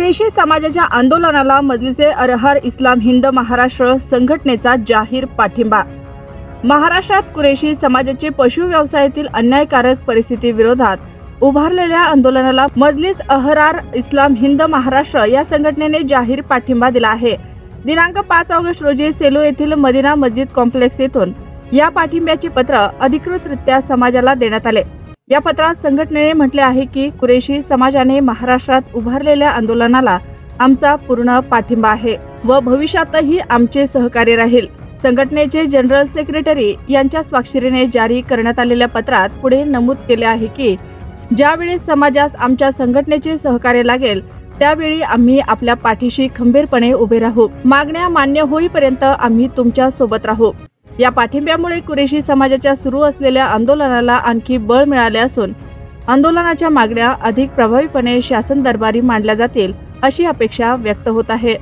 कुरेशी समाजाच्या आंदोलनाला मजलिसे अरहर इस्लाम हिंद महाराष्ट्र संघटनेचा जाहीर पाठिंबा। महाराष्ट्रात कुरेशी समाजाचे पशु व्यवसायातील अन्यायकारक परिस्थिती विरोधात उभारलेल्या आंदोलनाला मजलिस अहरार इस्लाम हिंद महाराष्ट्र या संघटनेने जाहीर पाठिंबा दिला आहे। दिनांक 5 ऑगस्ट रोजी सेलू येथील मदिना मस्जिद कॉम्प्लेक्स येथून या पाठिंब्याचे पत्र अधिकृतरित्या समाजाला देण्यात आले। या पत्रात संघटनेने म्हटले आहे की कुरेशी समाजाने महाराष्ट्रात उभारलेल्या आंदोलनाला आमचा पूर्ण पाठिंबा आहे व भविष्यातही आमचे सहकार्य राहील। संघटनेचे जनरल सेक्रेटरी यांच्या स्वाक्षरीने जारी करण्यात आलेल्या पत्रात पुढे नमूद केले आहे की ज्यावेळी समाजास आमच्या संघटनेचे सहकार्य लागेल त्यावेळी आम्ही आपल्या पाठीशी खंबीरपणे उभे राहू। मागण्या मान्य होईपर्यंत आम्ही तुमच्या सोबत राहू। या पाठिंब्यामुळे कुरेशी समाजाच्या सुरू असलेल्या आंदोलनाला आणखी बळ मिळाले असून आंदोलनाच्या मागण्या अधिक प्रभावीपणे शासन दरबारी मांडल्या जातील अशी अपेक्षा व्यक्त होत आहे।